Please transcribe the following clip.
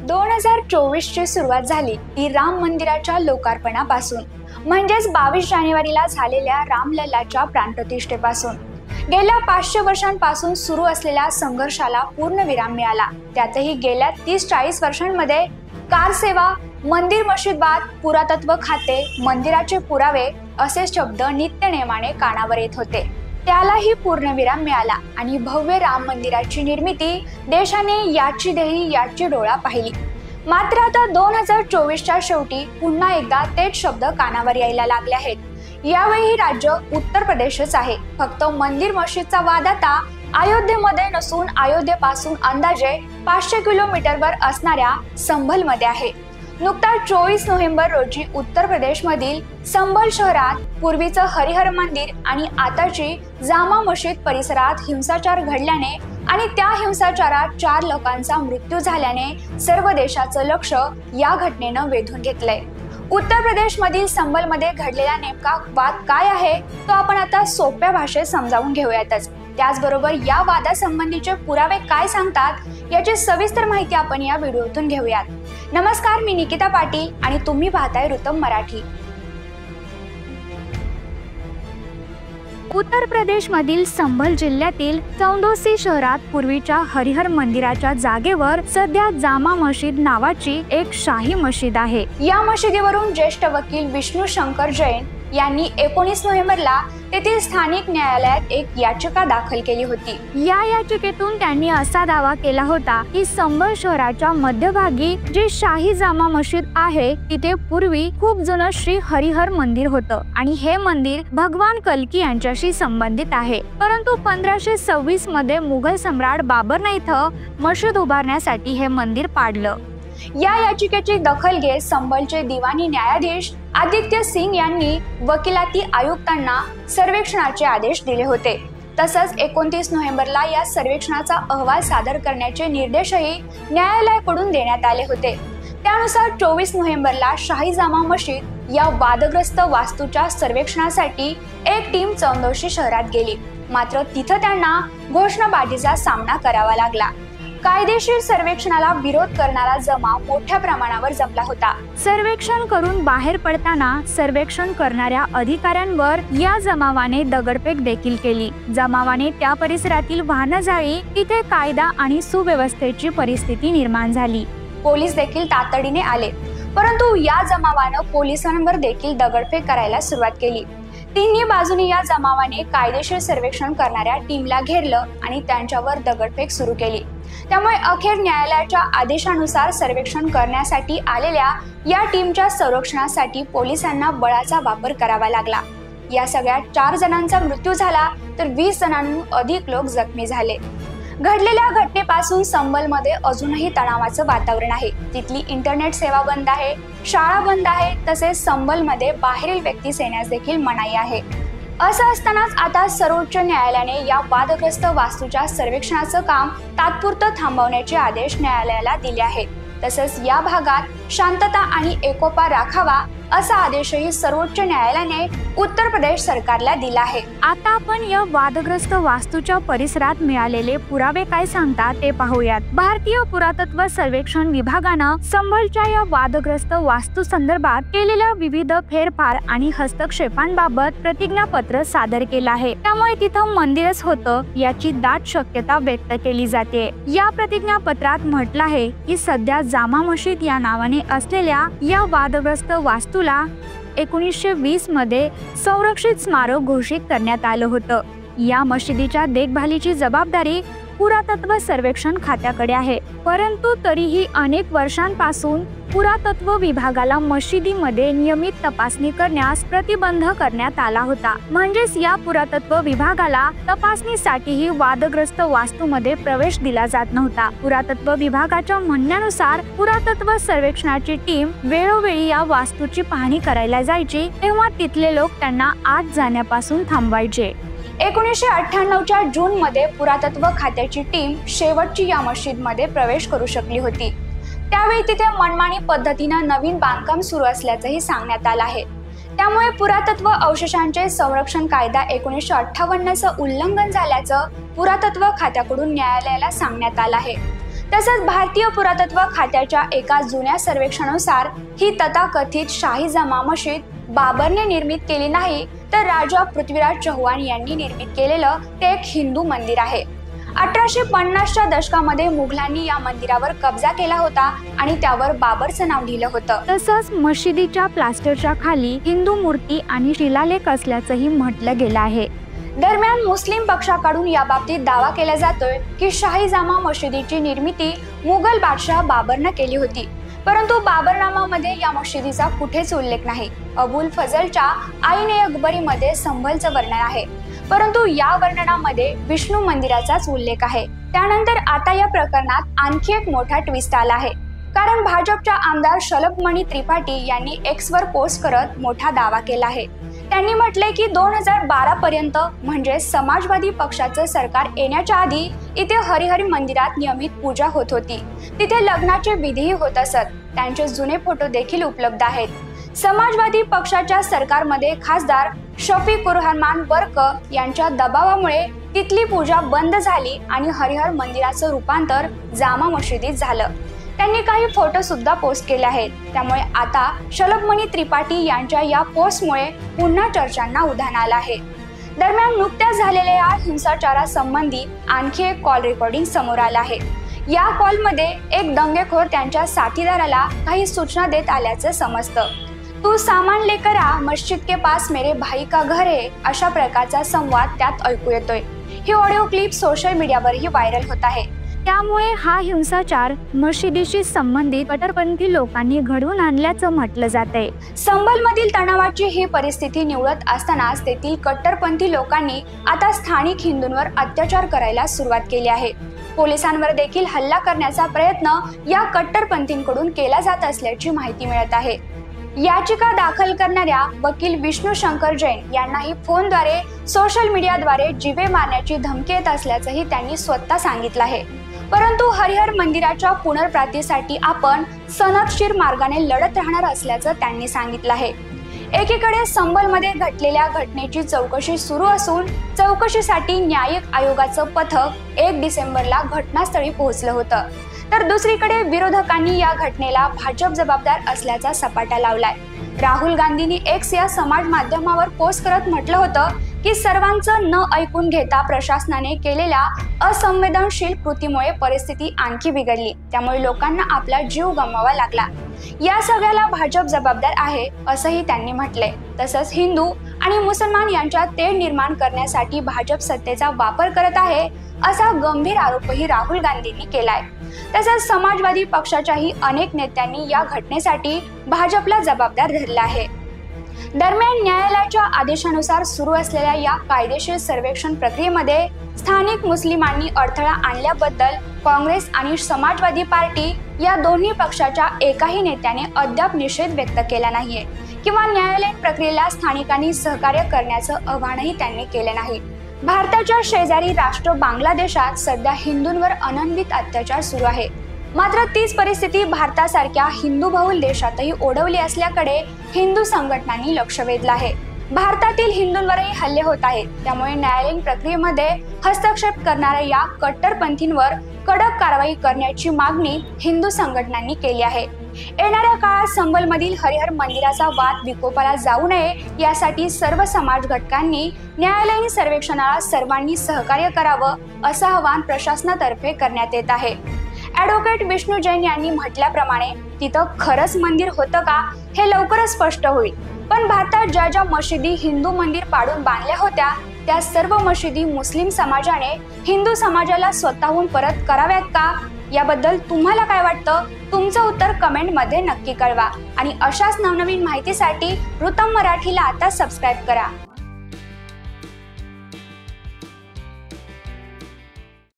2024 ची सुरुवात झाली ती राम मंदिराच्या लोकार्पणापासून, म्हणजेच 22 जानेवारीला झालेल्या रामलल्लाच्या प्राणप्रतिष्ठेपासून। गेल्या 500 वर्षांपासून सुरू असलेल्या संघर्षाला पूर्णविराम मिळाला। त्यातही गेल्या 30-40 वर्षांमध्ये कारसेवा, मंदिर मशीदवाद, पुरातत्व खाते, मंदिराचे पुरावे असे शब्द नित्यनेमाने कानावर येत होते। त्यालाही पूर्णविराम मिळाला आणि भव्य राम मंदिराची निर्मिती देशाने याची देही याची डोळा पाहिली। मात्र आता 2024च्या शेवटी पुन्हा एकदा तेच शब्द कानावर यायला लागले आहेत। यावेळी राज्य उत्तर प्रदेशच आहे। फक्त मंदिर मशीदचा वाद आता अयोध्येमध्ये नसून अयोध्येपासून अंदाजे 500 किलोमीटरवर असणाऱ्या संभलमध्ये आहे। नुकताच 24 नोव्हेंबर रोजी उत्तर प्रदेशमधील संभल शहरात पूर्वीचं हरिहर मंदिर आणि आताची जामा मशीद परिसरात हिंसाचार घडल्याने आणि त्या हिंसाचारात 4 लोकांचा मृत्यू झाल्याने सर्व देशाचं लक्ष या घटनेनं वेधून घेतलंय। उत्तर प्रदेशमधील संभलमध्ये घडलेला नेमका वाद काय आहे तो आपण आता सोप्या भाषेत समजावून घेऊयातच। त्याचबरोबर या वादासंबंधीचे पुरावे काय सांगतात याची सविस्तर माहिती आपण या व्हिडिओतून घेऊयात। नमस्कार, मी निकिता पाटील आणि तुम्ही पाहताय ऋतम मराठी। उत्तर प्रदेशमधील संभल जिल्ह्यातील चौंदोसी शहरात पूर्वीच्या हरिहर मंदिराच्या जागेवर सध्या जामा मशीद नावाची एक शाही मशीद आहे। या मशिदीवरून ज्येष्ठ वकील विष्णू शंकर जैन यांनी 19 नोव्हेंबरला तेथील स्थानिक न्यायालयात एक याचिका दाखल केली होती। या याचिकेतून त्यांनी असा दावा केला होता की संभल शहराच्या मध्यभागी जी शाही जामा मशीद आहे तिथे पूर्वी खूप जुनं श्री हरिहर मंदिर होतं आणि हे मंदिर भगवान कल्की यांच्याशी संबंधित आहे। परंतु 1526 मध्ये मुघल सम्राट बाबरने इथं मशीद उभारण्यासाठी हे मंदिर पाडलं। या याचिकेची दखल घेत संभलचे दिवाणी न्यायाधीश आदित्य सिंग यांनी वकिलाती आयुक्तांना सर्वेक्षणाचे आदेश दिले होते। तसंच 29 नोव्हेंबरला या सर्वेक्षणाचा अहवाल सादर करण्याचे निर्देशही न्यायालयाकडून देण्यात आले होते। त्यानुसार 24 नोव्हेंबरला शाही जामा मशीद या वादग्रस्त वास्तूच्या सर्वेक्षणासाठी एक टीम चौंदोशी शहरात गेली। मात्र तिथं त्यांना घोषणाबाजीचा सामना करावा लागला। कायदेशीर सर्वेक्षणाला विरोध करणारा जमाव मोठ्या प्रमाणावर जमला होता। सर्वेक्षण करून बाहेर पडताना सर्वेक्षण करणाऱ्या अधिकाऱ्यांवर या जमावाने दगडफेक देखील केली। जमावाने त्या परिसरातील वाहनं जाळली। तिथे कायदा आणि सुव्यवस्थेची परिस्थिती निर्माण झाली। पोलीस देखील तातडीने आले, परंतु या जमावानं पोलिसांवर देखील दगडफेक करायला सुरुवात केली। तिन्ही बाजूने या जमावाने कायदेशीर सर्वेक्षण करणाऱ्या टीमला घेरलं आणि त्यांच्यावर दगडफेक सुरू केली। त्यामुळे अखेर न्यायालयाच्या आदेशानुसार सर्वेक्षण करण्यासाठी आलेल्या या टीमच्या संरक्षणासाठी पोलिसांना बळाचा वापर करावा लागला। या सगळ्यात 4 जणांचा मृत्यू झाला तर 20 जणांहून अधिक लोक जखमी झाले। घडलेल्या घटनेपासून संभलमध्ये अजूनही तणावाचं वातावरण आहे। तिथली इंटरनेट सेवा बंद आहे, शाळा बंद आहे, तसेच संभलमध्ये बाहेरील व्यक्तीस येण्यास देखील मनाई आहे। असं असतानाच आता सर्वोच्च न्यायालयाने या वादग्रस्त वास्तूच्या सर्वेक्षणाचं काम तात्पुरतं थांबवण्याचे आदेश न्यायालयाला दिले आहेत। तसंच या भागात शांतता आणि एकोपा राखावा असा आदेशही सर्वोच्च न्यायालयाने उत्तर प्रदेश सरकारला दिला आहे। आता आपण या वादग्रस्त वास्तूच्या परिसरात मिळालेले पुरावे काय सांगतात ते पाहूयात। भारतीय पुरातत्व सर्वेक्षण विभागानं संभलच्या या वादग्रस्त वास्तू संदर्भात केलेल्या विविध फेरफार आणि हस्तक्षेपांबाबत प्रतिज्ञापत्र सादर केलं आहे। त्यामुळे तिथं मंदिरच होतं याची दाट शक्यता व्यक्त केली जाते। या प्रतिज्ञापत्रात म्हटलं आहे की सध्या जामा मशीद या नावाने असलेल्या या वादग्रस्त वास्तूला 1920 मध्ये संरक्षित स्मारक घोषित करण्यात आलं होतं। या मशिदीच्या देखभालीची जबाबदारी पुरातत्व सर्वेक्षण खात्याकडे आहे, परंतु तरीही अनेक वर्षांपासून पुरातत्व विभागाला मशिदीमध्ये नियमित तपासणी करण्यास प्रतिबंध करण्यात आला होता। म्हणजेच या पुरातत्व विभागाला तपासणीसाठीही वादग्रस्त वास्तूमध्ये प्रवेश दिला जात नव्हता। पुरातत्व विभागाच्या म्हणण्यानुसार पुरातत्व सर्वेक्षणाची टीम वेळोवेळी या वास्तूची पाहणी करायला जायची, तेव्हा तिथले लोक त्यांना आत जाण्यापासून थांबवायचे। 1998च्या जून मध्ये पुरातत्व खात्याची टीम शेवटची या मशीदमध्ये प्रवेश करू शकली होती। त्यावेळी तिथे मनमानी पद्धतीने नवीन बांधकाम सुरू असल्याचंही सांगण्यात आलं आहे। त्यामुळे पुरातत्व अवशेषांचे संरक्षण कायदा 1958चं उल्लंघन झाल्याचं पुरातत्व खात्याकडून न्यायालयाला सांगण्यात आलं आहे। तसंच भारतीय पुरातत्व खात्याच्या एका जुन्या सर्वेक्षणानुसार ही तथाकथित शाही जामा मशीद बाबरने निर्मित केली नाही, तर राजा पृथ्वीराज चौहान यांनी निर्मित केलेलं ते एक हिंदू मंदिर आहे. 1850च्या दशकामध्ये मुघलांनी या मंदिरावर कब्जा केला होता आणि त्यावर बाबरचं नाव लिहिलं होतं. तसंच मशिदीच्या प्लास्टरच्या खाली हिंदू मूर्ती आणि शिलालेख असल्याचंही म्हटलं गेलं आहे. दरम्यान मुस्लिम पक्षाकडून याबाबतीत दावा केला जातोय की शाही जामा मशिदीची निर्मिती मुघल बादशाह बाबरनं केली होती, परंतु बाबरनामामध्ये या मशिदीचा कुठेच उल्लेख नाही. अबुल फजलच्या आईने अकबरीमध्ये संभलचं वर्णन आहे, परंतु या वर्णनामध्ये विष्णू मंदिराचाच उल्लेख आहे. त्यानंतर आता या प्रकरणात आणखी एक मोठा ट्विस्ट आला आहे, कारण भाजपच्या आमदार शलभमणी त्रिपाठी यांनी एक्सवर पोस्ट करत मोठा दावा केला आहे. त्यांनी म्हटले की 2012 पर्यंत म्हणजे समाजवादी पक्षाचं सरकार येण्याच्या आधी इथे हरिहर मंदिरात नियमित पूजा होत होती. तिथे लग्नाचे विधीही होत असत. त्यांचे जुने फोटो देखील उपलब्ध आहेत. समाजवादी पक्षाच्या सरकारमध्ये खासदार शफीकुर रहमान वर्क यांच्या दबावामुळे तिथली पूजा बंद झाली आणि हरिहर मंदिराचं रूपांतर जामा मशिदीत झालं. त्यांनी काही फोटो सुद्धा पोस्ट केले आहेत. त्यामुळे आता शलभमणी त्रिपाठी यांच्या या पोस्टमुळे पुन्हा चर्चांना उधाण आलं आहे. दरम्यान नुकत्याच झालेल्या या हिंसाचारासंबंधी आणखी एक कॉल रेकॉर्डिंग समोर आलं आहे. या कॉलमध्ये एक दंगेखोर त्यांच्या साथीदाराला काही सूचना देत आल्याचं समजतं. तू सामान लेकर आ, मस्जिद के पास मेरे भाई का घर है, अशा प्रकारचा संवाद त्यात ऐकू येतोय. ही ऑडिओ क्लिप सोशल मीडियावरही व्हायरल होत आहे. त्यामुळे हा हिंसाचार मशिदीशी संबंधित कट्टरपंथी लोकांनी घडवून आणल्याचं म्हटलं जातंय. संभलमधील तणावाची ही परिस्थिती निवळत असतानाच तेथील कट्टरपंथी लोकांनी आता स्थानिक हिंदूंवर अत्याचार करायला सुरुवात केली आहे. पोलिसांवर देखील हल्ला करण्याचा प्रयत्न या कट्टरपंथींकडून केला जात असल्याची माहिती मिळत आहे. याचिका दाखल करणाऱ्या वकील विष्णू शंकर जैन यांनाही फोनद्वारे सोशल मीडियाद्वारे जीवे मारण्याची धमकी येत असल्याचंही त्यांनी स्वतः सांगितलं आहे. परंतु हरिहर मंदिराच्या पुनर्प्राप्तीसाठी आपण सनदशीर मार्गाने लढत राहणार असल्याचं त्यांनी सांगितलं आहे. एकीकडे संभलमध्ये घडलेल्या घटनेची चौकशी सुरू असून चौकशीसाठी न्यायिक आयोगाचं पथक 1 डिसेंबरला घटनास्थळी पोहोचलं होतं, तर दुसरीकडे विरोधकांनी या घटनेला भाजप जबाबदार असल्याचा सपाटा लावलाय. राहुल गांधींनी एक्स या समाज माध्यमावर पोस्ट करत म्हटलं होतं की सर्वांचं न ऐकून घेता प्रशासनाने केलेल्या असंवेदनशील कृतीमुळे परिस्थिती आणखी बिघडली. त्यामुळे लोकांना आपला जीव गमवावा लागला. या सगळ्याला भाजप जबाबदार आहे असंही त्यांनी म्हटलंय. तसंच हिंदू आणि मुसलमान यांच्यात तेढ निर्माण करण्यासाठी भाजप सत्तेचा वापर करत आहे असा गंभीर आरोपही राहुल गांधींनी केलाय. तसंच समाजवादी पक्षाच्याही अनेक नेत्यांनी या घटनेसाठी भाजपला जबाबदार धरलं आहे. दरम्यान न्यायालयाच्या आदेशानुसार सुरू असलेल्या या कायदेशीर सर्वेक्षण प्रक्रियेमध्ये स्थानिक मुस्लिमांनी अडथळा आणल्याबद्दल काँग्रेस आणि समाजवादी पार्टी या दोन्ही पक्षाच्या एकाही नेत्याने अद्याप निषेध व्यक्त केला नाहीये किंवा न्यायालयीन प्रक्रियेला स्थानिकांनी सहकार्य करण्याचं आवाहनही त्यांनी केले नाही. भारताच्या शेजारी राष्ट्र बांगलादेशात सध्या हिंदूंवर अनन्वित अत्याचार सुरू आहे. मात्र तीच परिस्थिती भारतासारख्या हिंदूबहुल देशातही ओढवली असल्याकडे हिंदू संघटनांनी लक्ष वेधलं आहे. भारतातील हिंदूंवरही हल्ले होत आहेत. त्यामुळे न्यायालयीन प्रक्रियेमध्ये हस्तक्षेप करणाऱ्या या कट्टरपंथींवर कडक कारवाई करण्याची मागणी हिंदू संघटनांनी केली आहे. येणाऱ्या काळात संभलमधील हरिहर मंदिराचा वाद विकोपाला जाऊ नये यासाठी सर्व समाज घटकांनी न्यायालयीन सर्वेक्षणाला सर्वांनी सहकार्य करावं असं आवाहन प्रशासनातर्फे करण्यात येत आहे. ॲडव्होकेट विष्णू जैन यांनी म्हटल्याप्रमाणे तिथं खरंच मंदिर होतं का हे लवकरच स्पष्ट होईल. पण भारतात ज्या ज्या मशिदी हिंदू मंदिर पाडून बांधल्या होत्या त्या सर्व मशिदी मुस्लिम समाजाने हिंदू समाजाला स्वतःहून परत कराव्यात का, याबद्दल तुम्हाला काय वाटतं? तुमचं उत्तर कमेंटमध्ये नक्की कळवा. आणि अशाच नवनवीन माहितीसाठी वृत्तम मराठीला आता सबस्क्राईब करा.